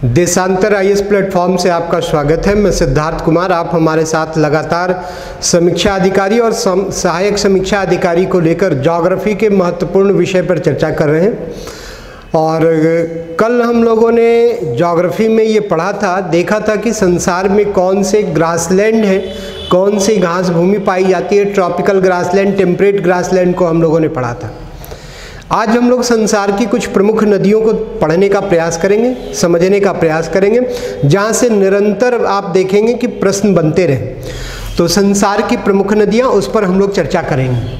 देशांतर IAS platform से आपका स्वागत है। मैं सिद्धार्थ कुमार, आप हमारे साथ लगातार समीक्षा अधिकारी और सहायक समीक्षा अधिकारी को लेकर ज्योग्राफी के महत्वपूर्ण विषय पर चर्चा कर रहे हैं। और कल हम लोगों ने ज्योग्राफी में ये पढ़ा था, देखा था कि संसार में कौन से ग्रासलैंड है, कौन सी घास भूमि पाई जाती है, ट्रॉपिकल ग्रासलैंड, टेम्परेट ग्रासलैंड को हम लोगों ने पढ़ा था। आज हम लोग संसार की कुछ प्रमुख नदियों को पढ़ने का प्रयास करेंगे, समझने का प्रयास करेंगे, जहाँ से निरंतर आप देखेंगे कि प्रश्न बनते रहे। तो संसार की प्रमुख नदियाँ, उस पर हम लोग चर्चा करेंगे।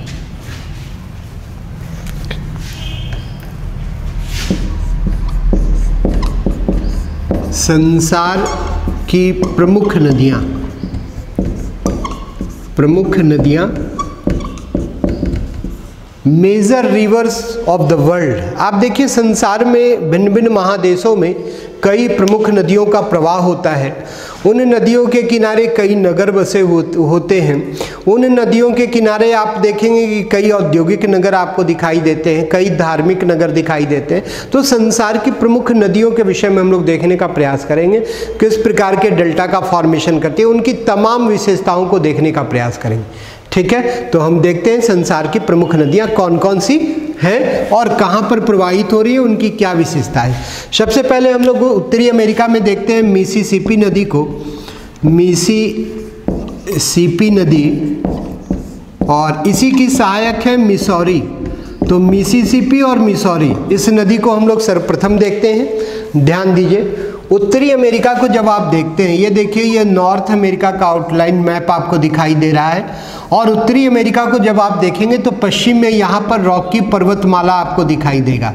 संसार की प्रमुख नदियाँ major rivers of the world. आप देखिए संसार में भिन्न भिन्न महादेशों में कई प्रमुख नदियों का प्रवाह होता है। उन नदियों के किनारे कई नगर बसे होते हैं। उन नदियों के किनारे आप देखेंगे कि कई औद्योगिक नगर आपको दिखाई देते हैं, कई धार्मिक नगर दिखाई देते हैं। तो संसार की प्रमुख नदियों के विषय में हम लोग देखने का प्रयास करेंगे, किस प्रकार के डेल्टा का फॉर्मेशन करती है, उनकी तमाम विशेषताओं को देखने का प्रयास करेंगे। ठीक है, तो हम देखते हैं संसार की प्रमुख नदियाँ कौन कौन सी हैं और कहाँ पर प्रवाहित हो रही है, उनकी क्या विशेषता है। सबसे पहले हम लोग उत्तरी अमेरिका में देखते हैं मिसिसिपी नदी को। मिसिसिपी नदी, और इसी की सहायक है मिसौरी। तो मिसिसिपी और मिसौरी, इस नदी को हम लोग सर्वप्रथम देखते हैं। ध्यान दीजिए, उत्तरी अमेरिका को जब आप देखते हैं, ये देखिए, ये नॉर्थ अमेरिका का आउटलाइन मैप आपको दिखाई दे रहा है। और उत्तरी अमेरिका को जब आप देखेंगे तो पश्चिम में यहाँ पर रॉकी पर्वतमाला आपको दिखाई देगा।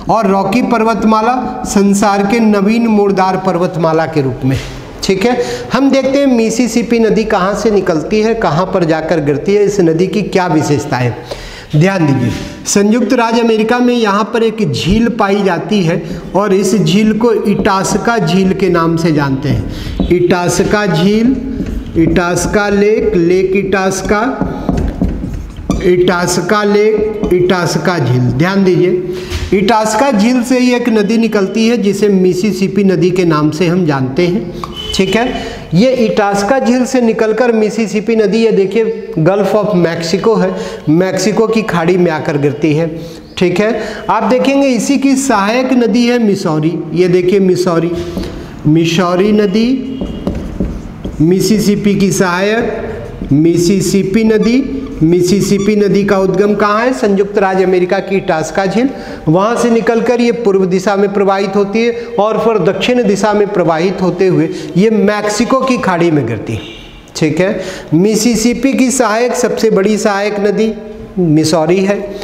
और रॉकी पर्वतमाला संसार के नवीन मुर्दार पर्वतमाला के रूप में। ठीक है, हम देखते हैं मिसिसिपी नदी कहाँ से निकलती है, कहाँ पर जाकर गिरती है, इस नदी की क्या विशेषता है। ध्यान दीजिए, संयुक्त राज्य अमेरिका में यहाँ पर एक झील पाई जाती है और इस झील को इटास्का झील के नाम से जानते हैं। इटास्का झील, Itasca lake, lake Itasca, Itasca lake, Itasca झील। ध्यान दीजिए, इटास्का झील से ही एक नदी निकलती है जिसे मिसिसिपी नदी के नाम से हम जानते हैं। ठीक है, ये इटास्का झील से निकलकर मिसिसिपी नदी, ये देखिए गल्फ ऑफ मैक्सिको है, मैक्सिको की खाड़ी में आकर गिरती है। ठीक है, आप देखेंगे इसी की सहायक नदी है मिसौरी। ये देखिए मिसौरी, मिसौरी नदी, मिसिसिपी की सहायक मिसिसिपी नदी। मिसिसिपी नदी का उद्गम कहाँ है? संयुक्त राज्य अमेरिका की इटास्का झील। वहाँ से निकलकर ये पूर्व दिशा में प्रवाहित होती है और फिर दक्षिण दिशा में प्रवाहित होते हुए ये मैक्सिको की खाड़ी में गिरती है। ठीक है, मिसिसिपी की सहायक, सबसे बड़ी सहायक नदी मिसौरी है।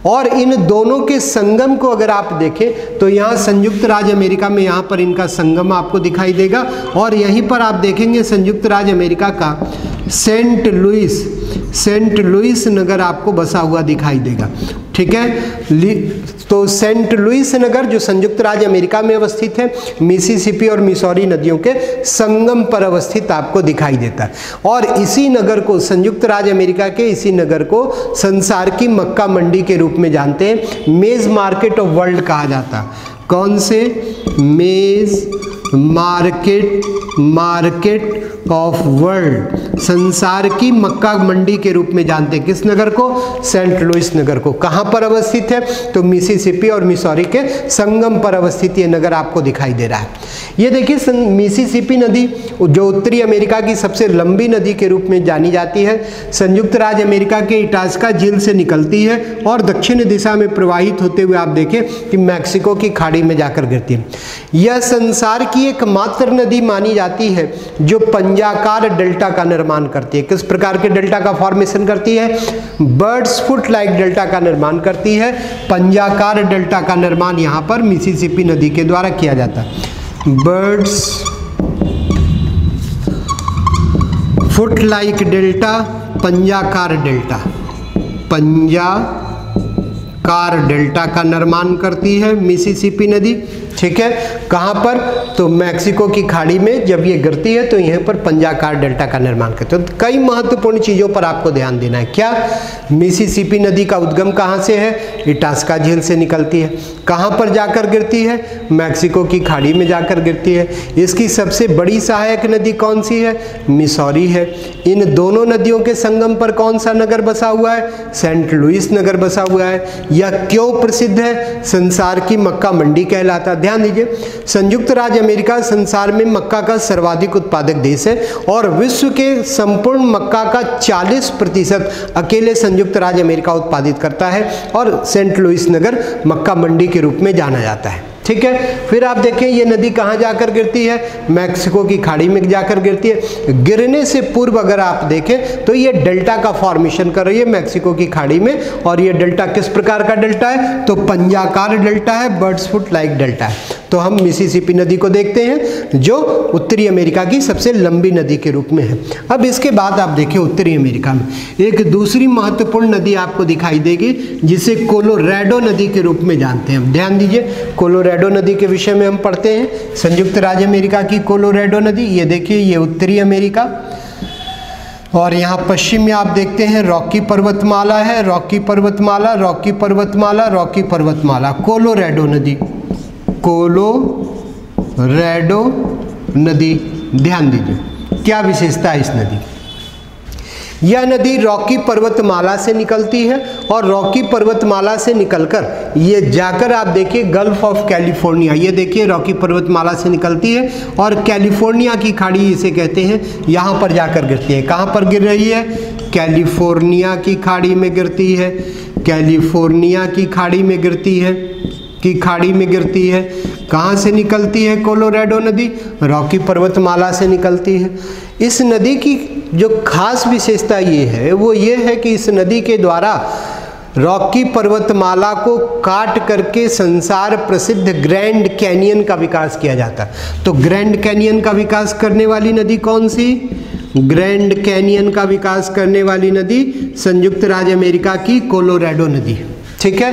और इन दोनों के संगम को अगर आप देखें तो यहाँ संयुक्त राज्य अमेरिका में यहाँ पर इनका संगम आपको दिखाई देगा। और यहीं पर आप देखेंगे संयुक्त राज्य अमेरिका का सेंट लुइस नगर आपको बसा हुआ दिखाई देगा। ठीक है, तो सेंट लुइस नगर जो संयुक्त राज्य अमेरिका में अवस्थित है, मिसिसिपी और मिसौरी नदियों के संगम पर अवस्थित आपको दिखाई देता है। और इसी नगर को, संयुक्त राज्य अमेरिका के इसी नगर को संसार की मक्का मंडी के रूप में जानते हैं। मेज मार्केट ऑफ वर्ल्ड कहा जाता है। कौन से? मेज मार्केट ऑफ वर्ल्ड, संसार की मक्का मंडी के रूप में जानते हैं। किस नगर को? सेंट लुइस नगर को। कहाँ पर अवस्थित है? तो मिसिसिपी और मिसौरी के संगम पर अवस्थित ये नगर आपको दिखाई दे रहा है। ये देखिए मिसिसिपी नदी जो उत्तरी अमेरिका की सबसे लंबी नदी के रूप में जानी जाती है, संयुक्त राज्य अमेरिका के इटास्का झील से निकलती है और दक्षिण दिशा में प्रवाहित होते हुए आप देखें कि मैक्सिको की खाड़ी में जाकर गिरती है। यह संसार की एकमात्र नदी मानी जाती है जो पंजाकार डेल्टा का निर्माण करती है। किस प्रकार के डेल्टा का फॉर्मेशन करती है? बर्ड्स फुट लाइक डेल्टा का निर्माण करती है। पंजाकार डेल्टा का निर्माण यहाँ पर मिसिसिपी नदी के द्वारा किया जाता है। बर्ड्स फुट लाइक डेल्टा, पंजाकार डेल्टा, पंजाकार डेल्टा का निर्माण करती है मिसिसिपी नदी। ठीक है, कहाँ पर, तो मैक्सिको की खाड़ी में जब ये गिरती है तो यहाँ पर पंजाकार डेल्टा का निर्माण करते हैं। तो कई महत्वपूर्ण चीज़ों पर आपको ध्यान देना है। क्या, मिसिसिपी नदी का उद्गम कहाँ से है, इटास्का झील से निकलती है। कहाँ पर जाकर गिरती है, मैक्सिको की खाड़ी में जाकर गिरती है। इसकी सबसे बड़ी सहायक नदी कौन सी है, मिसौरी है। इन दोनों नदियों के संगम पर कौन सा नगर बसा हुआ है, सेंट लुइस नगर बसा हुआ है। यह क्यों प्रसिद्ध है, संसार की मक्का मंडी कहलाता। ध्यान दीजिए, संयुक्त राज्य अमेरिका संसार में मक्का का सर्वाधिक उत्पादक देश है और विश्व के संपूर्ण मक्का का 40% अकेले संयुक्त राज्य अमेरिका उत्पादित करता है और सेंट लुइस नगर मक्का मंडी के रूप में जाना जाता है। ठीक है, फिर आप देखें ये नदी कहाँ जाकर गिरती है, मैक्सिको की खाड़ी में जाकर गिरती है। गिरने से पूर्व अगर आप देखें तो ये डेल्टा का फॉर्मेशन कर रही है मैक्सिको की खाड़ी में, और ये डेल्टा किस प्रकार का डेल्टा है, तो पंजाकार डेल्टा है, बर्ड्स फुट लाइक डेल्टा है। तो हम मिसिसिपी नदी को देखते हैं जो उत्तरी अमेरिका की सबसे लंबी नदी के रूप में है। अब इसके बाद आप देखें उत्तरी अमेरिका में एक दूसरी महत्वपूर्ण नदी आपको दिखाई देगी जिसे कोलोराडो नदी के रूप में जानते हैं। ध्यान दीजिए, कोलोराडो नदी के विषय में हम पढ़ते हैं। संयुक्त राज्य अमेरिका की कोलोराडो नदी, ये देखिए ये उत्तरी अमेरिका, और यहाँ पश्चिम में आप देखते हैं रॉकी पर्वतमाला है, रॉकी पर्वतमाला, रॉकी पर्वतमाला, रॉकी पर्वतमाला, कोलोराडो नदी, कोलोराडो नदी। ध्यान दीजिए क्या विशेषता है इस नदी, यह नदी रॉकी पर्वतमाला से निकलती है और रॉकी पर्वतमाला से निकलकर ये जाकर आप देखिए गल्फ ऑफ कैलिफोर्निया, ये देखिए रॉकी पर्वतमाला से निकलती है और कैलिफोर्निया की खाड़ी इसे कहते हैं, यहाँ पर जाकर गिरती है। कहाँ पर गिर रही है, कैलिफोर्निया की खाड़ी में गिरती है, कैलिफोर्निया की खाड़ी में गिरती है, की खाड़ी में गिरती है। कहाँ से निकलती है कोलोराडो नदी, रॉकी पर्वतमाला से निकलती है। इस नदी की जो खास विशेषता ये है वो ये है कि इस नदी के द्वारा रॉकी पर्वतमाला को काट करके संसार प्रसिद्ध ग्रैंड कैनियन का विकास किया जाता है। तो ग्रैंड कैनियन का विकास करने वाली नदी कौन सी, ग्रैंड कैनियन का विकास करने वाली नदी संयुक्त राज्य अमेरिका की कोलोराडो नदी। ठीक है,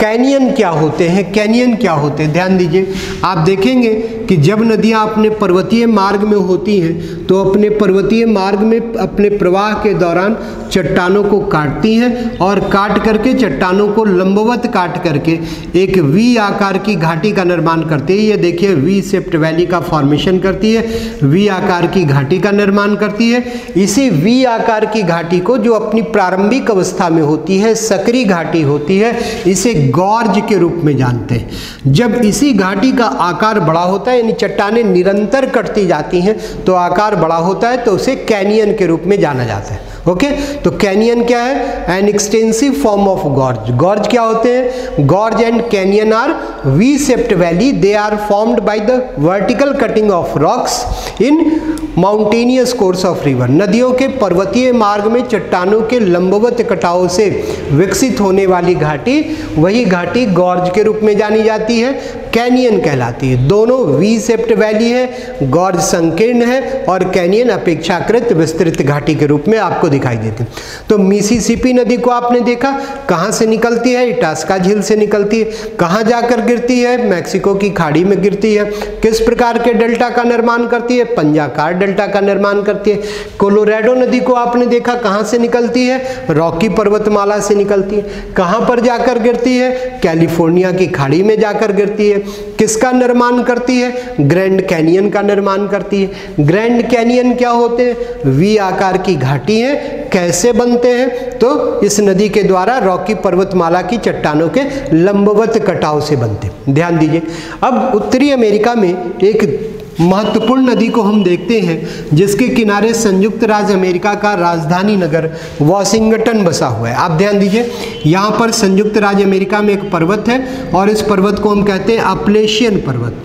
कैनियन क्या होते हैं, कैनियन क्या होते हैं, ध्यान दीजिए। आप देखेंगे कि जब नदियाँ अपने पर्वतीय मार्ग में होती हैं तो अपने पर्वतीय मार्ग में अपने प्रवाह के दौरान चट्टानों को काटती हैं और काट करके चट्टानों को लंबवत काट करके एक वी आकार की घाटी का निर्माण करती है। ये देखिए वी शेप्ड वैली का फॉर्मेशन करती है, वी आकार की घाटी का निर्माण करती है। इसी वी आकार की घाटी को जो अपनी प्रारंभिक अवस्था में होती है सकरी घाटी होती है, इसे गॉर्ज के रूप में जानते हैं। जब इसी घाटी का आकार बड़ा होता है यानी चट्टानें निरंतर कटती जाती हैं तो आकार बड़ा होता है तो उसे कैनियन के रूप में जाना जाता है। ओके, तो कैनियन क्या है, an extensive form of gorge. Gorge क्या होते हैं, gorge and canyon are V shaped valley, they are formed by the vertical cutting of rocks in mountainous course of river. नदियों के पर्वतीय मार्ग में चट्टानों के लंबवत कटाव से विकसित होने वाली घाटी, वही घाटी गॉर्ज के रूप में जानी जाती है, कैनियन कहलाती है। दोनों वी शेप्ड वैली है, गॉर्ज संकीर्ण है और कैनियन अपेक्षाकृत विस्तृत घाटी के रूप में आपको दिखाई देती है। तो मिसिसिपी नदी को आपने देखा कहाँ से निकलती है, इटास्का झील से निकलती है। कहाँ जाकर गिरती है, मैक्सिको की खाड़ी में गिरती है। किस प्रकार के डेल्टा का निर्माण करती है, पंजाकार डेल्टा का निर्माण करती है। कोलोराडो नदी को आपने देखा कहाँ से निकलती है, रॉकी पर्वतमाला से निकलती है। कहाँ पर जाकर गिरती है, कैलिफोर्निया की खाड़ी में जाकर गिरती है। किसका निर्माण करती है, ग्रैंड कैनियन का निर्माण करती है। ग्रैंड कैनियन क्या होते हैं, वी आकार की घाटी है। कैसे बनते हैं, तो इस नदी के द्वारा रॉकी पर्वतमाला की चट्टानों के लंबवत कटाव से बनते हैं। ध्यान दीजिए। अब उत्तरी अमेरिका में एक महत्वपूर्ण नदी को हम देखते हैं जिसके किनारे संयुक्त राज्य अमेरिका का राजधानी नगर वॉशिंगटन बसा हुआ है। आप ध्यान दीजिए, यहाँ पर संयुक्त राज्य अमेरिका में एक पर्वत है और इस पर्वत को हम कहते हैं अपलेशियन पर्वत।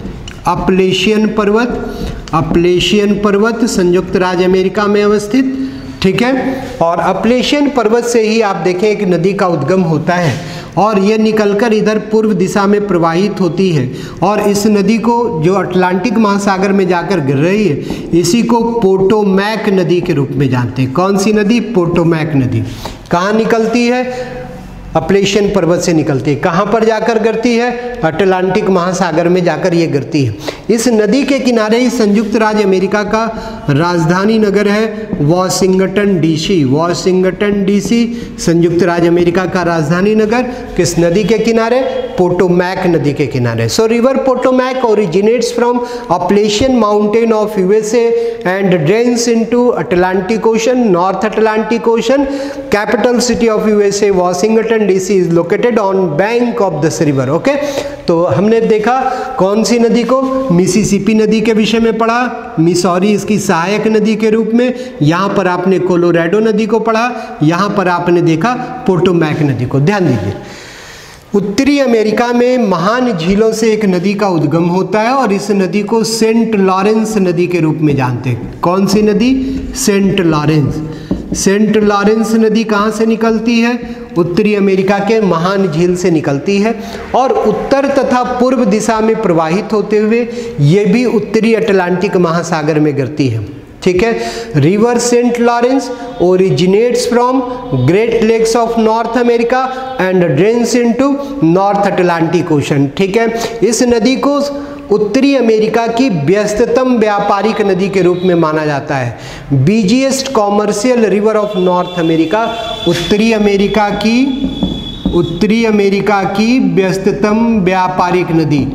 अपलेशियन पर्वत, अपलेशियन पर्वत संयुक्त राज्य अमेरिका में अवस्थित। ठीक है, और अपलेशियन पर्वत से ही आप देखें एक नदी का उद्गम होता है और ये निकलकर इधर पूर्व दिशा में प्रवाहित होती है और इस नदी को जो अटलांटिक महासागर में जाकर गिर रही है इसी को पोटोमैक नदी के रूप में जानते हैं। कौन सी नदी, पोटोमैक नदी। कहाँ निकलती है, अपलेशियन पर्वत से निकलती है। कहाँ पर जाकर गिरती है? अटलांटिक महासागर में जाकर ये गिरती है। इस नदी के किनारे ही संयुक्त राज्य अमेरिका का राजधानी नगर है वॉशिंगटन डीसी। वॉशिंगटन डीसी संयुक्त राज्य अमेरिका का राजधानी नगर किस नदी के किनारे? पोटोमैक नदी के किनारे। सो river Potomac originates from Appalachian mountain of USA and drains into Atlantic ocean, north Atlantic ocean. Capital city of USA Washington DC is located on bank of this river. Okay, तो हमने देखा कौन सी नदी को? Mississippi नदी के विषय में पढ़ा, मिसौरी इसकी सहायक नदी के रूप में। यहाँ पर आपने कोलोराडो नदी को पढ़ा, यहाँ पर आपने देखा पोटोमैक नदी को। ध्यान दीजिए, उत्तरी अमेरिका में महान झीलों से एक नदी का उद्गम होता है और इस नदी को सेंट लॉरेंस नदी के रूप में जानते हैं। कौन सी नदी? Saint Lawrence. सेंट लॉरेंस नदी कहाँ से निकलती है? उत्तरी अमेरिका के महान झील से निकलती है और उत्तर तथा पूर्व दिशा में प्रवाहित होते हुए ये भी उत्तरी अटलांटिक महासागर में गिरती है। ठीक है, river Saint Lawrence originates from Great Lakes of North America and drains into North Atlantic Ocean. ठीक है, इस नदी को उत्तरी अमेरिका की व्यस्ततम व्यापारिक नदी के रूप में माना जाता है। Busiest commercial river of North America, उत्तरी अमेरिका की व्यस्ततम व्यापारिक नदी।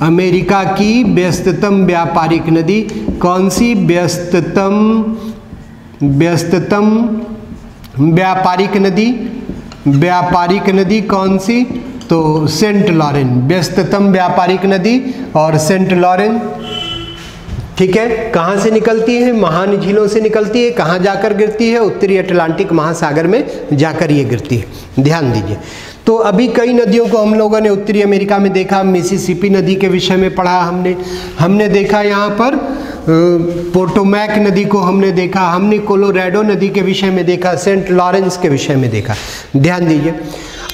अमेरिका की व्यस्ततम व्यापारिक नदी कौन सी? व्यस्ततम व्यापारिक नदी कौन सी? तो सेंट लॉरेंस, व्यस्ततम व्यापारिक नदी और सेंट लॉरेंस। ठीक है, कहाँ से निकलती है? महान झीलों से निकलती है। कहाँ जाकर गिरती है? उत्तरी अटलांटिक महासागर में जाकर ये गिरती है। ध्यान दीजिए, तो अभी कई नदियों को हम लोगों ने उत्तरी अमेरिका में देखा। मिसिसिपी नदी के विषय में पढ़ा हमने देखा यहाँ पर पोटोमैक नदी को हमने देखा, हमने कोलोराडो नदी के विषय में देखा, सेंट लॉरेंस के विषय में देखा। ध्यान दीजिए,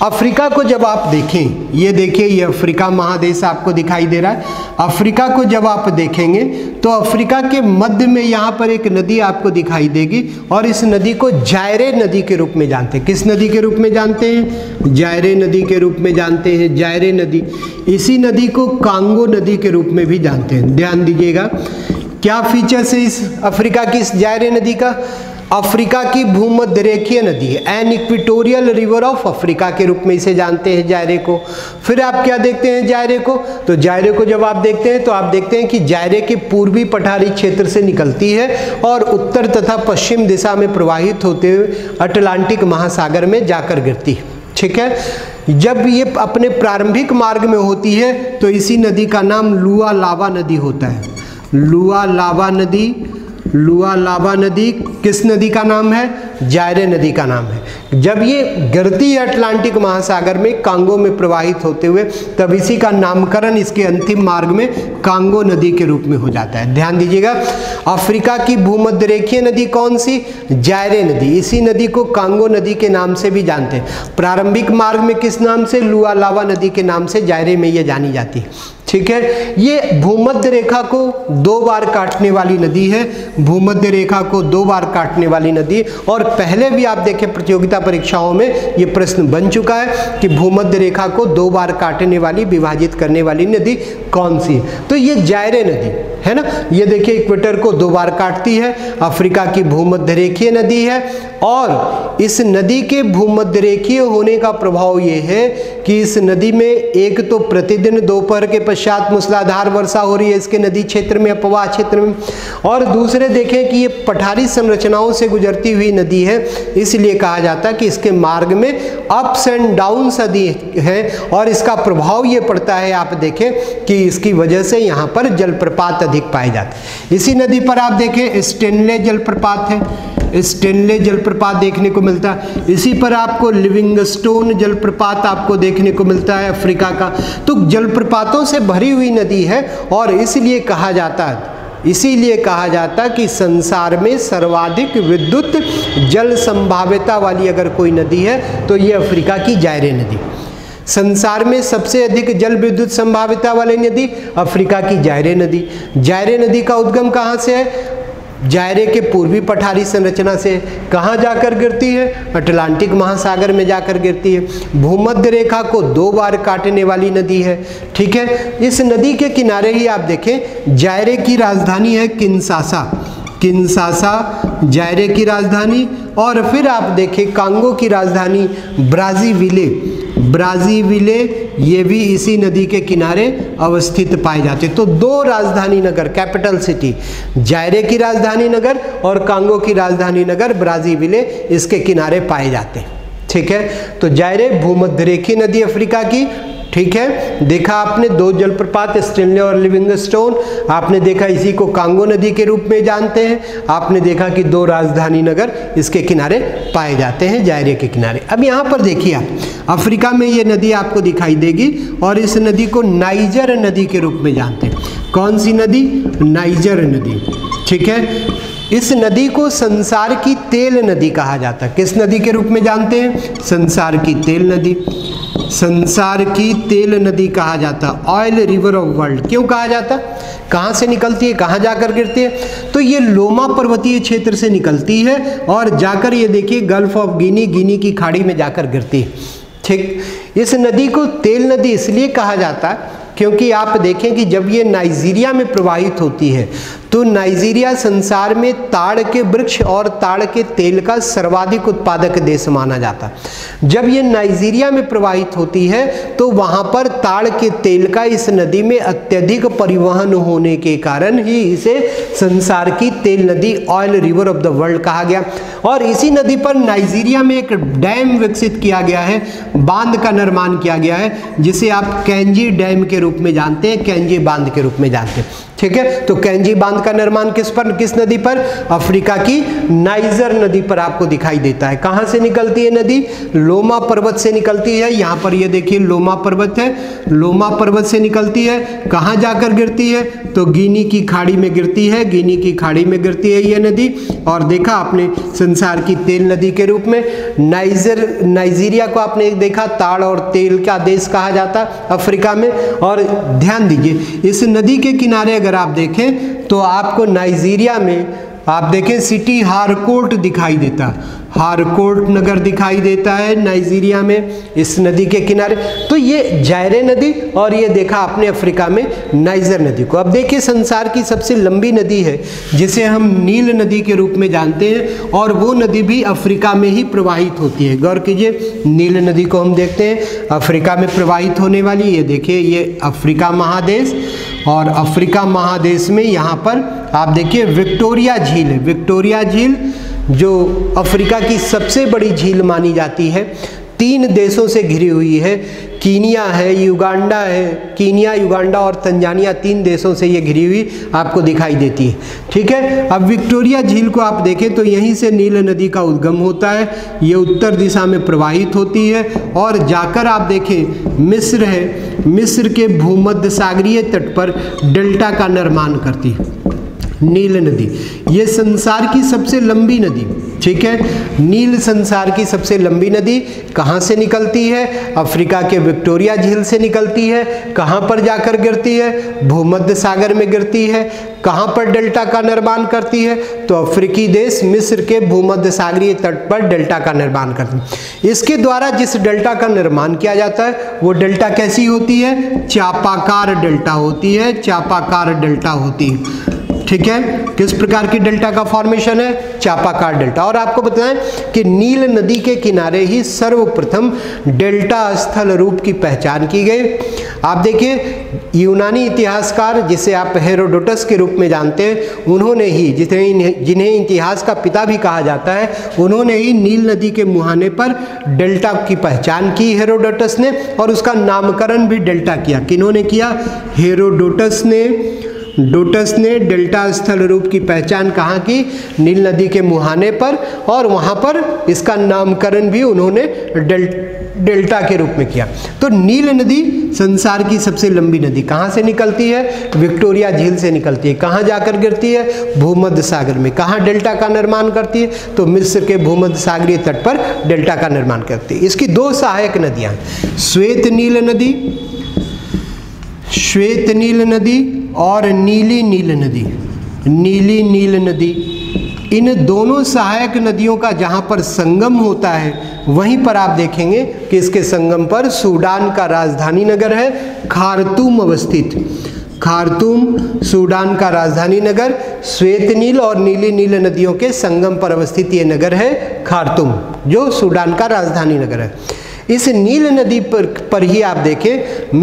अफ्रीका को जब आप देखें, ये देखिए ये अफ्रीका महादेश आपको दिखाई दे रहा है। अफ्रीका को जब आप देखेंगे तो अफ्रीका के मध्य में यहाँ पर एक नदी आपको दिखाई देगी और इस नदी को जायरे नदी के रूप में जानते हैं। किस नदी के रूप में जानते हैं? जायरे नदी के रूप में जानते हैं। जायरे नदी, इसी नदी को कांगो नदी के रूप में भी जानते हैं। ध्यान दीजिएगा, क्या फीचर्स है इस अफ्रीका की इस जायरे नदी का? अफ्रीका की भूमध्य रेखीय नदी है, an equatorial river of Africa के रूप में इसे जानते हैं जायरे को। फिर आप क्या देखते हैं जायरे को? तो जायरे को जब आप देखते हैं तो आप देखते हैं कि जायरे के पूर्वी पठारी क्षेत्र से निकलती है और उत्तर तथा पश्चिम दिशा में प्रवाहित होते हुए अटलांटिक महासागर में जाकर गिरती है। ठीक है, जब ये अपने प्रारंभिक मार्ग में होती है तो इसी नदी का नाम लुआलावा नदी होता है। लुआलावा नदी किस नदी का नाम है? जायरे नदी का नाम है। जब ये गिरती है अटलांटिक महासागर में कांगो में प्रवाहित होते हुए, तब इसी का नामकरण इसके अंतिम मार्ग में कांगो नदी के रूप में हो जाता है। ध्यान दीजिएगा, अफ्रीका की भूमध्य रेखीय नदी कौन सी? जायरे नदी। इसी नदी को कांगो नदी के नाम से भी जानते हैं। प्रारंभिक मार्ग में किस नाम से? लुआलावा नदी के नाम से जायरे में ये जानी जाती है। ठीक है, ये भूमध्य रेखा को 2 बार काटने वाली नदी है। भूमध्य रेखा को 2 बार काटने वाली नदी, और पहले भी आप देखें प्रतियोगिता परीक्षाओं में ये प्रश्न बन चुका है कि भूमध्य रेखा को 2 बार काटने वाली, विभाजित करने वाली नदी कौन सी है? तो ये जायरे नदी है ना। ये देखिए इक्वेटर को 2 बार काटती है, अफ्रीका की भूमध्य रेखीय नदी है। और इस नदी के भूमध्य रेखीय होने का प्रभाव ये है कि इस नदी में एक तो प्रतिदिन दोपहर के पश्चात मूसलाधार वर्षा हो रही है इसके नदी क्षेत्र में, अपवाह क्षेत्र में, और दूसरे देखें कि ये पठारी संरचनाओं से गुजरती हुई नदी है, इसलिए कहा जाता है कि इसके मार्ग में अप्स एंड डाउन्स अधिक है और इसका प्रभाव ये पड़ता है, आप देखें कि इसकी वजह से यहाँ पर जलप्रपात अधिक पाए जाते हैं। इसी नदी पर आप देखें स्टेनले जलप्रपात है, स्टेनले जलप्रपात देखने को मिलता है। इसी पर आपको लिविंगस्टोन जलप्रपात आपको देखने को मिलता है अफ्रीका का। तो जलप्रपातों से भरी हुई नदी है और इसीलिए कहा जाता कि संसार में सर्वाधिक विद्युत जल संभाव्यता वाली अगर कोई नदी है तो ये अफ्रीका की जायरे नदी। संसार में सबसे अधिक जल विद्युत संभाव्यता वाली नदी अफ्रीका की जायरे नदी। जायरे नदी का उद्गम कहाँ से है? जायरे के पूर्वी पठारी संरचना से कहाँ जाकर गिरती है? अटलांटिक महासागर में जाकर गिरती है। भूमध्य रेखा को 2 बार काटने वाली नदी है। ठीक है, इस नदी के किनारे ही आप देखें जायरे की राजधानी है किंशासा, किंशासा जायरे की राजधानी। और फिर आप देखें कांगो की राजधानी ब्राज़ीविले, ब्राज़ीविले ये भी इसी नदी के किनारे अवस्थित पाए जाते हैं। तो 2 राजधानी नगर, कैपिटल सिटी, जायरे की राजधानी नगर और कांगो की राजधानी नगर ब्राज़ीविले इसके किनारे पाए जाते हैं। ठीक है, तो जायरे भूमध्य रेखीय नदी अफ्रीका की। ठीक है, देखा आपने 2 जलप्रपात स्टेनले और लिविंगस्टोन, आपने देखा इसी को कांगो नदी के रूप में जानते हैं, आपने देखा कि 2 राजधानी नगर इसके किनारे पाए जाते हैं, जायरे के किनारे। अब यहाँ पर देखिए आप, अफ्रीका में ये नदी आपको दिखाई देगी और इस नदी को नाइजर नदी के रूप में जानते हैं। कौन सी नदी? नाइजर नदी। ठीक है, इस नदी को संसार की तेल नदी कहा जाता है। किस नदी के रूप में जानते हैं? संसार की तेल नदी, संसार की तेल नदी कहा जाता, ऑयल रिवर ऑफ वर्ल्ड। क्यों कहा जाता? कहाँ से निकलती है, कहाँ जाकर गिरती है? तो ये लोमा पर्वतीय क्षेत्र से निकलती है और जाकर ये देखिए गल्फ ऑफ गिनी, गिनी की खाड़ी में जाकर गिरती है। ठीक, इस नदी को तेल नदी इसलिए कहा जाता है क्योंकि आप देखें कि जब ये नाइजीरिया में प्रवाहित होती है तो नाइजीरिया संसार में ताड़ के वृक्ष और ताड़ के तेल का सर्वाधिक उत्पादक देश माना जाता है। जब ये नाइजीरिया में प्रवाहित होती है तो वहाँ पर ताड़ के तेल का इस नदी में अत्यधिक परिवहन होने के कारण ही इसे संसार की तेल नदी, oil river of the world कहा गया। और इसी नदी पर नाइजीरिया में एक डैम विकसित किया गया है, बांध का निर्माण किया गया है, जिसे आप कैंजी डैम के रूप में जानते हैं, कैंजी बांध के रूप में जानते हैं। ठीक है, तो कैंजी बांध का निर्माण किस नदी पर? अफ्रीका की नाइजर नदी पर आपको दिखाई देता है। कहां से निकलती है नदी? लोमा पर्वत से निकलती है। यहां पर ये देखिए लोमा पर्वत है, लोमा पर्वत से निकलती है। कहां जाकर गिरती है? तो गिनी की खाड़ी में गिरती है, गिनी की खाड़ी में गिरती है ये नदी। और देखा आपने संसार की तेल नदी के रूप में नाइजीरिया को आपने देखा ताड़ और तेल का देश कहा जाता अफ्रीका में। और ध्यान दीजिए इस नदी के किनारे अगर आप देखें तो आपको नाइजीरिया में आप देखें सिटी हारकोर्ट दिखाई देता, हारकोर्ट नगर दिखाई देता है नाइजीरिया में इस नदी के किनारे। तो ये जायरे नदी और ये देखा आपने अफ्रीका में नाइजर नदी को। अब देखिए संसार की सबसे लंबी नदी है जिसे हम नील नदी के रूप में जानते हैं और वो नदी भी अफ्रीका में ही प्रवाहित होती है। गौर कीजिए नील नदी को हम देखते हैं अफ्रीका में प्रवाहित होने वाली। ये देखिए ये अफ्रीका महादेश और अफ्रीका महादेश में यहाँ पर आप देखिए विक्टोरिया झील है। विक्टोरिया झील जो अफ्रीका की सबसे बड़ी झील मानी जाती है, 3 देशों से घिरी हुई है। कीनिया है, युगांडा है, कीनिया, युगांडा और तंजानिया 3 देशों से ये घिरी हुई आपको दिखाई देती है। ठीक है, अब विक्टोरिया झील को आप देखें तो यहीं से नील नदी का उद्गम होता है। ये उत्तर दिशा में प्रवाहित होती है और जाकर आप देखें मिस्र है, मिस्र के भूमध्य सागरीय तट पर डेल्टा का निर्माण करती है नील नदी। ये संसार की सबसे लंबी नदी, ठीक है, नील संसार की सबसे लंबी नदी कहाँ से निकलती है? अफ्रीका के विक्टोरिया झील से निकलती है। कहाँ पर जाकर गिरती है? भूमध्य सागर में गिरती है। कहाँ पर डेल्टा का निर्माण करती है? तो अफ्रीकी देश मिस्र के भूमध्य सागरीय तट पर डेल्टा का निर्माण करती है। इसके द्वारा जिस डेल्टा का निर्माण किया जाता है वो डेल्टा कैसी होती है? चापाकार डेल्टा होती है, चापाकार डेल्टा होती है। ठीक है, किस प्रकार की डेल्टा का फॉर्मेशन है? चापाकार डेल्टा। और आपको बताएं कि नील नदी के किनारे ही सर्वप्रथम डेल्टा स्थल रूप की पहचान की गई। आप देखिए यूनानी इतिहासकार जिसे आप हेरोडोटस के रूप में जानते हैं, उन्होंने ही जिन्हें इतिहास का पिता भी कहा जाता है, उन्होंने ही नील नदी के मुहाने पर डेल्टा की पहचान की हेरोडोटस ने और उसका नामकरण भी डेल्टा किया। किन्होंने किया? हेरोडोटस ने डेल्टा स्थल रूप की पहचान कहाँ की? नील नदी के मुहाने पर, और वहाँ पर इसका नामकरण भी उन्होंने डेल्टा के रूप में किया। तो नील नदी संसार की सबसे लंबी नदी कहाँ से निकलती है? विक्टोरिया झील से निकलती है। कहाँ जाकर गिरती है? भूमध्य सागर में। कहाँ डेल्टा का निर्माण करती है? तो मिस्र के भूमध्य सागरीय तट पर डेल्टा का निर्माण करती है। इसकी 2 सहायक नदियाँ, श्वेत नील नदी और नीली नील नदी। नीली नील नदी। इन दोनों सहायक नदियों का जहाँ पर संगम होता है वहीं पर आप देखेंगे कि इसके संगम पर सूडान का राजधानी नगर है खार्तूम अवस्थित। खार्तूम सूडान का राजधानी नगर, श्वेत नील और नीली नील नदियों के संगम पर अवस्थित ये नगर है खार्तूम, जो सूडान का राजधानी नगर है। इस नील नदी पर ही आप देखें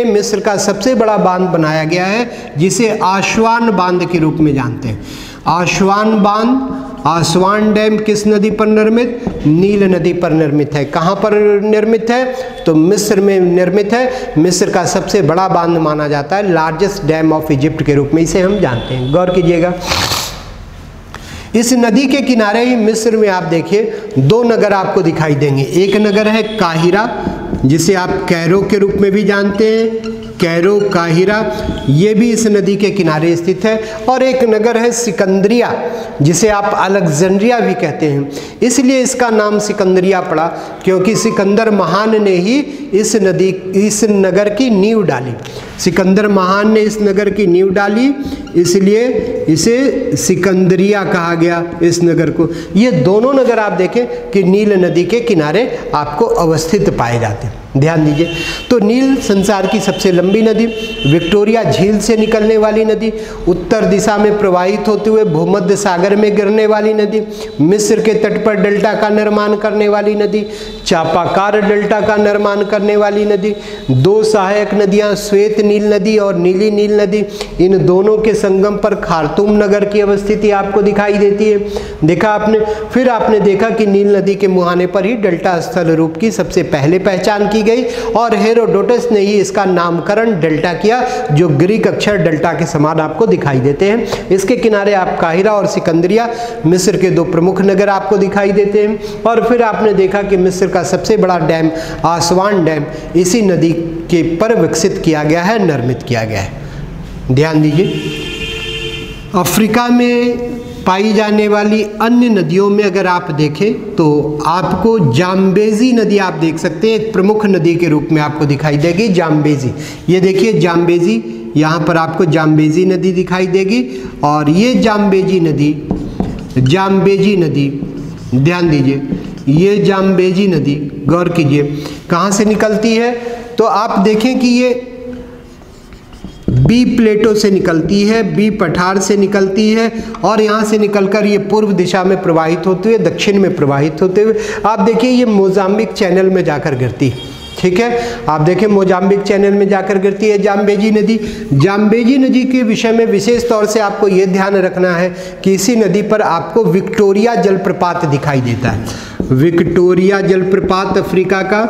मिस्र का सबसे बड़ा बांध बनाया गया है जिसे आस्वान बांध के रूप में जानते हैं। आस्वान बांध, आस्वान डैम किस नदी पर निर्मित? नील नदी पर निर्मित है। कहाँ पर निर्मित है? तो मिस्र में निर्मित है। मिस्र का सबसे बड़ा बांध माना जाता है, लार्जेस्ट डैम ऑफ इजिप्ट के रूप में इसे हम जानते हैं। गौर कीजिएगा, इस नदी के किनारे ही मिस्र में आप देखिए दो नगर आपको दिखाई देंगे। एक नगर है काहिरा, जिसे आप कैरो के रूप में भी जानते हैं, कैरो काहिरा, ये भी इस नदी के किनारे स्थित है। और एक नगर है सिकंदरिया, जिसे आप अलेक्जेंड्रिया भी कहते हैं। इसलिए इसका नाम सिकंदरिया पड़ा क्योंकि सिकंदर महान ने ही इस नगर की नींव डाली। सिकंदर महान ने इस नगर की नींव डाली, इसलिए इसे सिकंदरिया कहा गया इस नगर को। ये दोनों नगर आप देखें कि नील नदी के किनारे आपको अवस्थित पाए जाते हैं। ध्यान दीजिए, तो नील संसार की सबसे लंबी नदी, विक्टोरिया झील से निकलने वाली नदी, उत्तर दिशा में प्रवाहित होते हुए भूमध्य सागर में गिरने वाली नदी, मिस्र के तट पर डेल्टा का निर्माण करने वाली नदी, चापाकार डेल्टा का निर्माण करने वाली नदी, दो सहायक नदियां श्वेत नील नदी और नीली नील नदी, इन दोनों के संगम पर खार्तूम नगर की अवस्थिति आपको दिखाई देती है। देखा आपने, फिर आपने देखा कि नील नदी के मुहाने पर ही डेल्टा स्थल रूप की सबसे पहले पहचान की गई और हेरोडोटस ने ही इसका नामकरण डेल्टा किया, जो ग्रीक अक्षर डेल्टा के समान आपको दिखाई देते हैं। इसके किनारे आप काहिरा और सिकंदरिया, मिस्र के दो प्रमुख नगर आपको दिखाई देते हैं। और फिर आपने देखा कि मिस्र का सबसे बड़ा डैम आस्वान डैम इसी नदी के पर विकसित किया गया है, निर्मित किया गया है। ध्यान दीजिए, अफ्रीका में पाई जाने वाली अन्य नदियों में अगर आप देखें तो आपको जाम्बेजी नदी आप देख सकते हैं, एक प्रमुख नदी के रूप में आपको दिखाई देगी जाम्बेजी। ये देखिए जाम्बेजी, यहाँ पर आपको जाम्बेजी नदी दिखाई देगी। और ये जाम्बेजी नदी ध्यान दीजिए, ये जाम्बेजी नदी गौर कीजिए कहाँ से निकलती है। तो आप देखें कि ये बी प्लेटो से निकलती है, बी पठार से निकलती है और यहाँ से निकलकर ये पूर्व दिशा में प्रवाहित होते हुए दक्षिण में प्रवाहित होते हुए आप देखिए ये मोजाम्बिक चैनल में जाकर गिरती है। ठीक है, आप देखें मोजाम्बिक चैनल में जाकर गिरती है जाम्बेजी नदी। जाम्बेजी नदी के विषय में विशेष तौर से आपको ये ध्यान रखना है कि इसी नदी पर आपको विक्टोरिया जलप्रपात दिखाई देता है। विक्टोरिया जलप्रपात, अफ्रीका का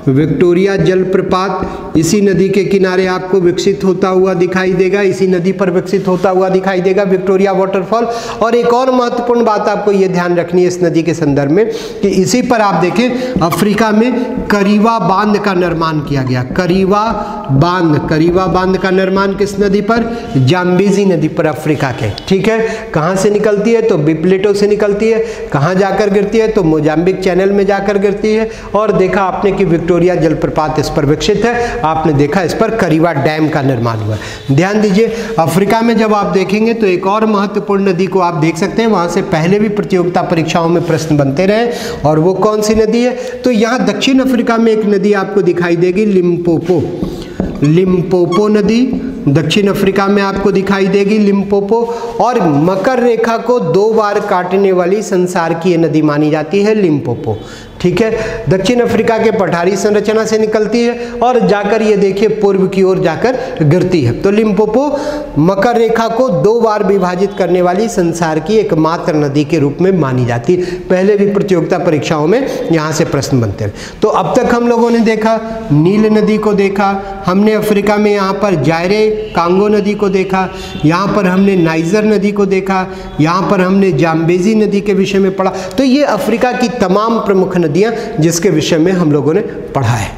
विक्टोरिया जलप्रपात इसी नदी के किनारे आपको विकसित होता हुआ दिखाई देगा, इसी नदी पर विकसित होता हुआ दिखाई देगा विक्टोरिया वाटरफॉल। और एक और महत्वपूर्ण बात आपको ये ध्यान रखनी है इस नदी के संदर्भ में कि इसी पर आप देखें अफ्रीका में करीवा बांध का निर्माण किया गया। करीवा बांध का निर्माण किस नदी पर? जाम्बेजी नदी पर, अफ्रीका के। ठीक है, कहाँ से निकलती है? तो बिप्लेटो से निकलती है। कहाँ जाकर गिरती है? तो मोजाम्बिक चैनल में जाकर गिरती है। और देखा आपने कि विक्टोरिया जलप्रपात इस पर विकसित है, आपने देखा इस पर करीवा डैम का निर्माण हुआ। ध्यान दीजिए, अफ्रीका में जब आप देखेंगे तो एक और महत्वपूर्ण नदी को आप देख सकते हैं, वहां से पहले भी प्रतियोगिता परीक्षाओं में प्रश्न बनते रहे, और वो कौन सी नदी है? तो यहाँ दक्षिण अफ्रीका में एक नदी आपको दिखाई देगी, लिम्पोपो नदी दक्षिण अफ्रीका में आपको दिखाई देगी, लिम्पोपो। और मकर रेखा को 2 बार काटने वाली संसार की ये नदी मानी जाती है, लिम्पोपो। ठीक है, दक्षिण अफ्रीका के पठारी संरचना से निकलती है और जाकर ये देखिए पूर्व की ओर जाकर गिरती है। तो लिम्पोपो मकर रेखा को 2 बार विभाजित करने वाली संसार की एकमात्र नदी के रूप में मानी जाती है। पहले भी प्रतियोगिता परीक्षाओं में यहाँ से प्रश्न बनते हैं। तो अब तक हम लोगों ने देखा नील नदी को देखा, हमने अफ्रीका में यहाँ पर जायरे कांगो नदी को देखा, यहाँ पर हमने नाइजर नदी को देखा, यहाँ पर हमने जाम्बेजी नदी के विषय में पढ़ा। तो ये अफ्रीका की तमाम प्रमुख नदियाँ जिसके विषय में हम लोगों ने पढ़ा है।